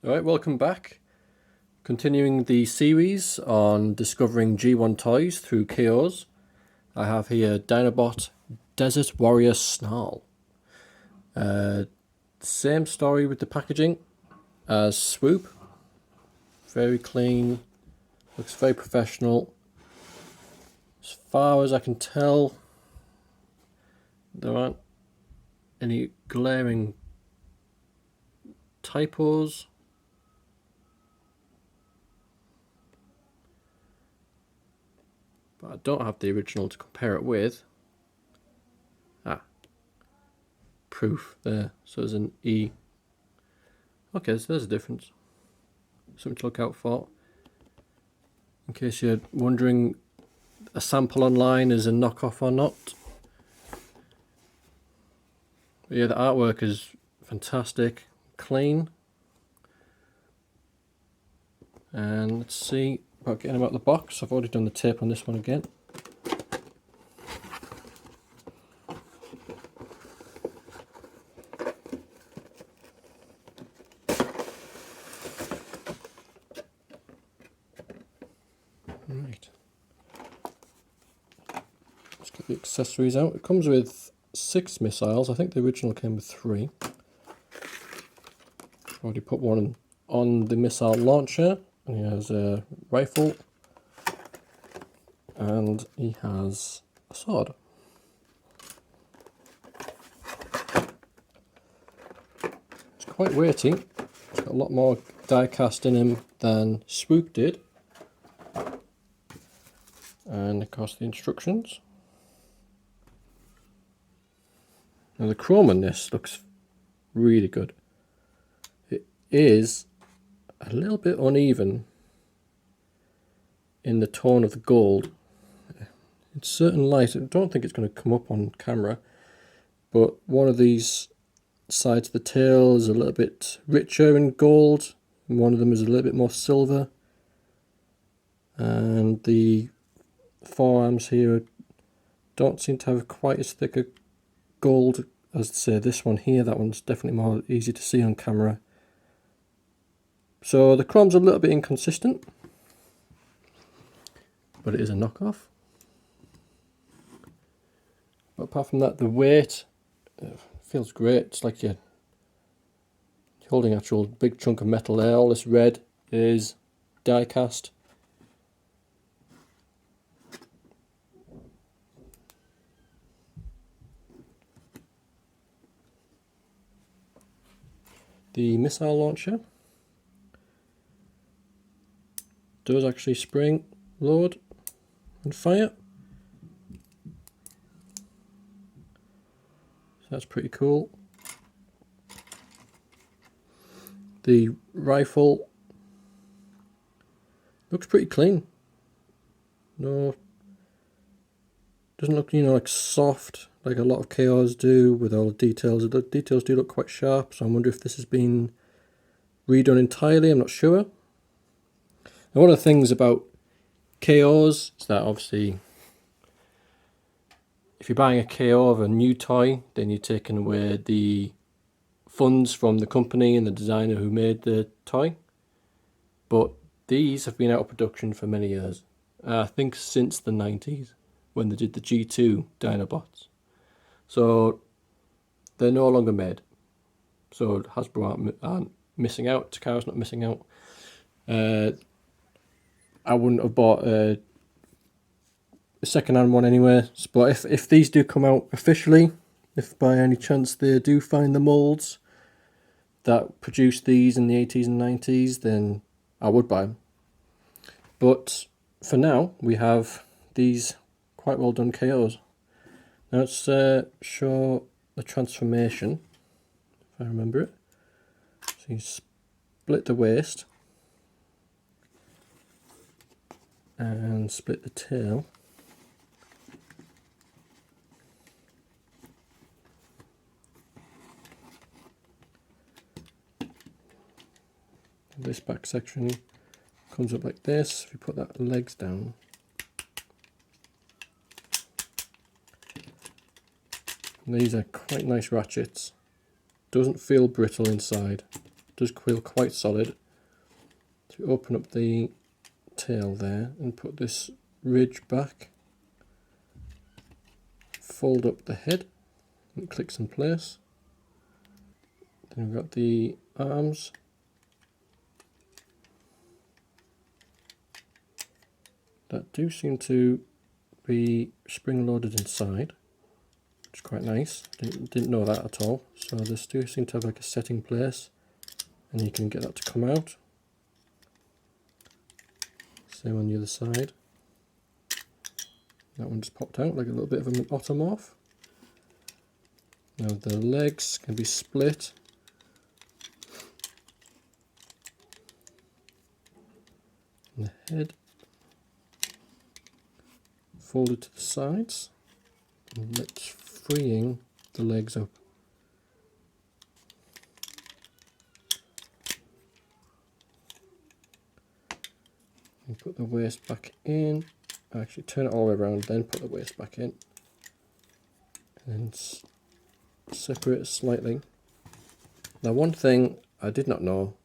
Alright, welcome back. Continuing the series on discovering G1 toys through KOs. I have here Dinobot Desert Warrior Snarl. Same story with the packaging as Swoop. Very clean, looks very professional. As far as I can tell, there aren't any glaring typos. But I don't have the original to compare it with. Proof there, so there's an E. Okay, so there's a difference. Something to look out for. In case you're wondering, a sample online is a knockoff or not. But yeah, the artwork is fantastic, clean. And let's see about getting them out of the box. I've already done the tape on this one again. Right. Let's get the accessories out. It comes with 6 missiles. I think the original came with 3. Already put one on the missile launcher. And he has a rifle. And he has a sword. It's quite weighty. It's got a lot more die cast in him than Swoop did. And of course the instructions. Now the chrome on this looks really good. It is a little bit uneven in the tone of the gold. In certain light, I don't think it's going to come up on camera, but one of these sides of the tail is a little bit richer in gold, and one of them is a little bit more silver. And the forearms here don't seem to have quite as thick a gold as, say, this one here. That one's definitely more easy to see on camera. So the chrome's a little bit inconsistent, but it is a knockoff. But apart from that, the weight feels great. It's like you're holding an actual big chunk of metal there. All this red is die cast. The missile launcher does actually spring, load and fire. So that's pretty cool. The rifle looks pretty clean. No, doesn't look, like soft like a lot of KOs do with all the details. The details do look quite sharp, so I wonder if this has been redone entirely. I'm not sure. And one of the things about KOs is that obviously if you're buying a KO of a new toy, then you're taking away the funds from the company and the designer who made the toy. But these have been out of production for many years. I think since the 90s when they did the G1 Dinobots. So they're no longer made. So Hasbro aren't missing out. Takara's not missing out. I wouldn't have bought a second-hand one anyway. But if these do come out officially, if by any chance they do find the molds that produced these in the 80s and 90s, then I would buy them. But for now, we have these quite well done KOs. Now let's show the transformation, if I remember it. So you split the waist and split the tail. This back section comes up like this. If you put that legs down, and these are quite nice ratchets. Doesn't feel brittle inside. does feel quite solid. So we open up the tail there and put this ridge back, fold up the head, and it clicks in place. Then we've got the arms. That do seem to be spring loaded inside, which is quite nice. Didn't know that at all. So this do seem to have like a setting place, and you can get that to come out. Same on the other side. That one just popped out like a little bit of an automorph. Now the legs can be split. And the head folded to the sides, and that's freeing the legs up. And put the waist back in. Actually turn it all the way around, then put the waist back in. And separate it slightly. Now one thing I did not know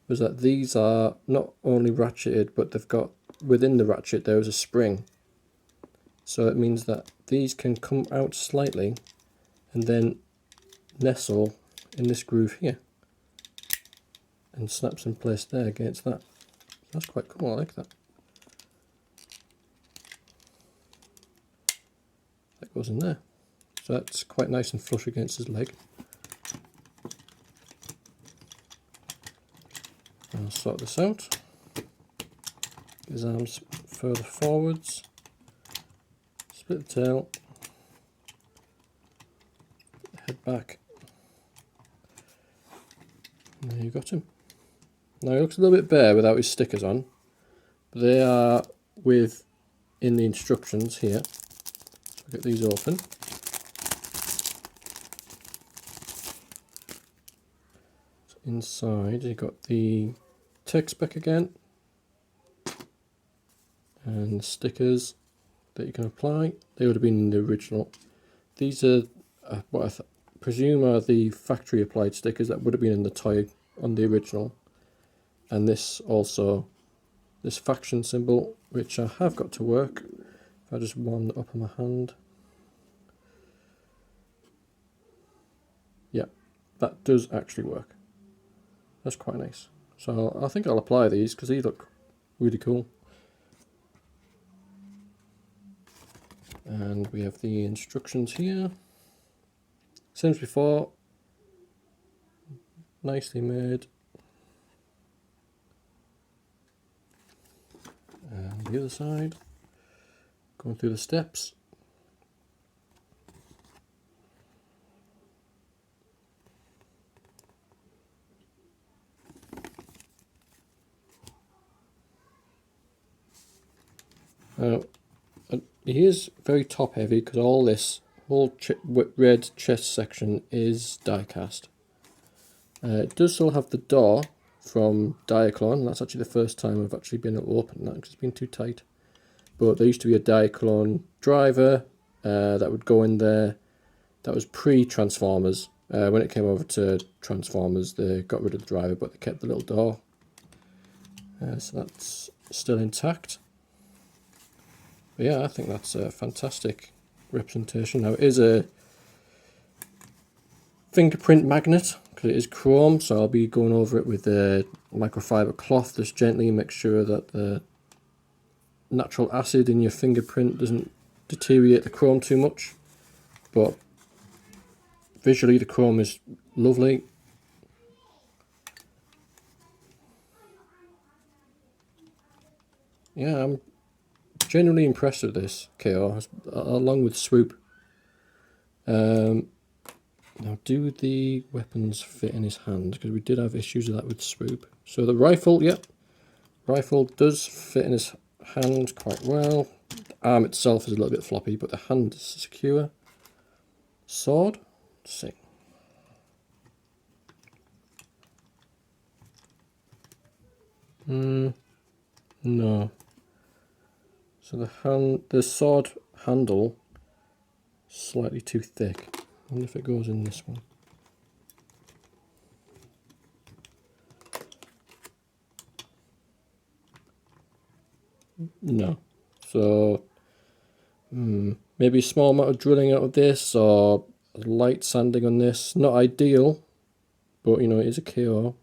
was that these are not only ratcheted, but they've got, within the ratchet there is a spring. So it means that these can come out slightly and then nestle in this groove here and snaps in place there against that. That's quite cool, I like that. That goes in there. So that's quite nice and flush against his leg. I'll sort this out. His arms further forwards. Split the tail. Head back. And there you got him. Now he looks a little bit bare without his stickers on. But they are in the instructions here. So get these open. So inside you've got the tech spec again. And the stickers that you can apply. They would have been in the original. These are what I presume are the factory applied stickers that would have been in the toy on the original. And this also, this faction symbol, which I have got to work. If I just warm it up on my hand. Yeah, that does actually work. That's quite nice. So I think I'll apply these because these look really cool. And we have the instructions here. Same as before. Nicely made. And the other side. Going through the steps. Now, he is very top heavy because all this whole red chest section is die cast. It does still have the door from Diaclone. That's actually the first time I've actually been able to open that because it's been too tight. But there used to be a Diaclone driver that would go in there. That was pre-Transformers. When it came over to Transformers, they got rid of the driver, but they kept the little door. So that's still intact. But yeah, I think that's a fantastic representation. Now it is a fingerprint magnet because it is chrome, so I'll be going over it with a microfiber cloth just gently and make sure that the natural acid in your fingerprint doesn't deteriorate the chrome too much. But visually the chrome is lovely. Yeah, I'm genuinely impressed with this KO, along with Swoop. Now, do the weapons fit in his hand? Because we did have issues with that with Swoop. So the rifle, yep, rifle does fit in his hand quite well. The arm itself is a little bit floppy, but the hand is secure. Sword, let's see. No. So the sword handle, slightly too thick. I wonder if it goes in this one. No. So maybe a small amount of drilling out of this, or light sanding on this. Not ideal, but you know, it is a KO.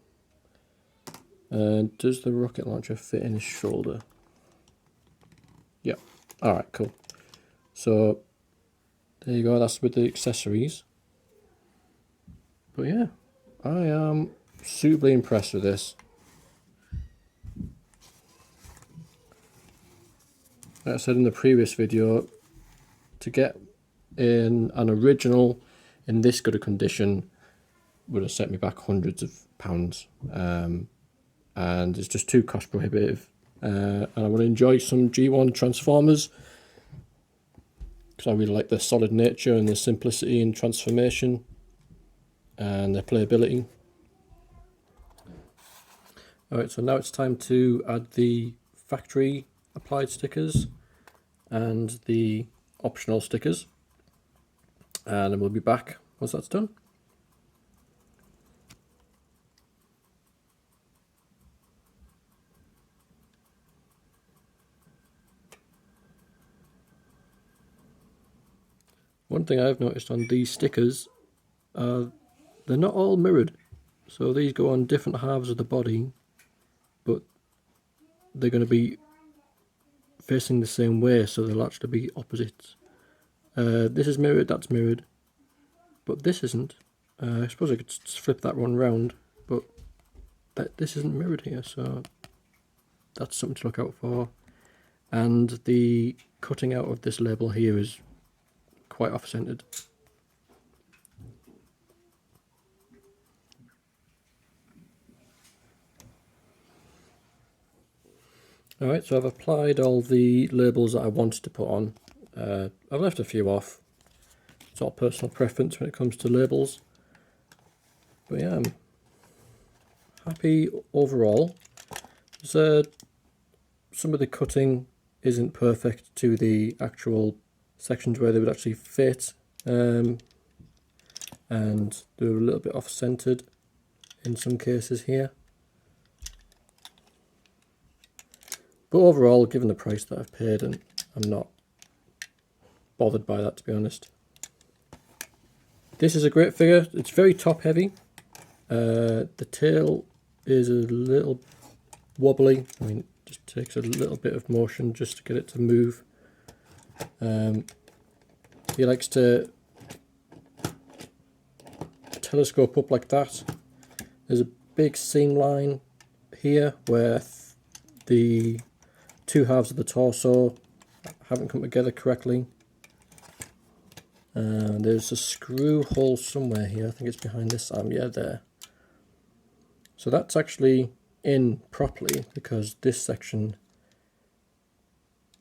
And does the rocket launcher fit in his shoulder? Yeah. Alright, cool. So there you go, that's with the accessories. But yeah, I am suitably impressed with this. Like I said in the previous video, to get in an original in this good a condition would have set me back hundreds of pounds, and it's just too cost prohibitive. And I want to enjoy some G1 Transformers because I really like their solid nature and their simplicity and transformation and their playability. Alright, so now it's time to add the factory applied stickers and the optional stickers, and then we'll be back once that's done. One thing I've noticed on these stickers, they're not all mirrored. So these go on different halves of the body, but they're going to be facing the same way, so they'll actually be opposites. This is mirrored, that's mirrored, but this isn't. I suppose I could just flip that one round, but this isn't mirrored here, so that's something to look out for. And the cutting out of this label here is quite off-centered. Alright, so I've applied all the labels that I wanted to put on. I've left a few off. It's all personal preference when it comes to labels. But yeah, I'm happy overall. Some of the cutting isn't perfect to the actual sections where they would actually fit, and they're a little bit off-centered in some cases here. But overall, given the price that I've paid, and I'm not bothered by that, to be honest. This is a great figure. It's very top heavy. The tail is a little wobbly. I mean, it just takes a little bit of motion just to get it to move. He likes to telescope up like that. There's a big seam line here where the two halves of the torso haven't come together correctly. There's a screw hole somewhere here. I think it's behind this arm. Yeah, there. So that's actually in properly because this section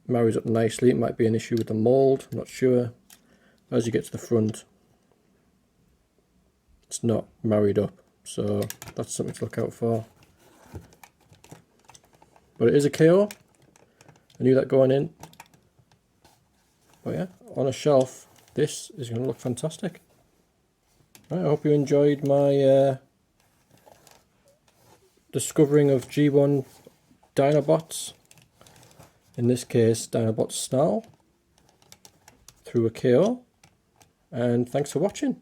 marries up nicely. It might be an issue with the mold, I'm not sure. As you get to the front, it's not married up, so that's something to look out for. But it is a KO. I knew that going in. But yeah, on a shelf, this is going to look fantastic. Right, I hope you enjoyed my discovering of G1 Dinobots. In this case, Dinobots Snarl through a KO. And thanks for watching.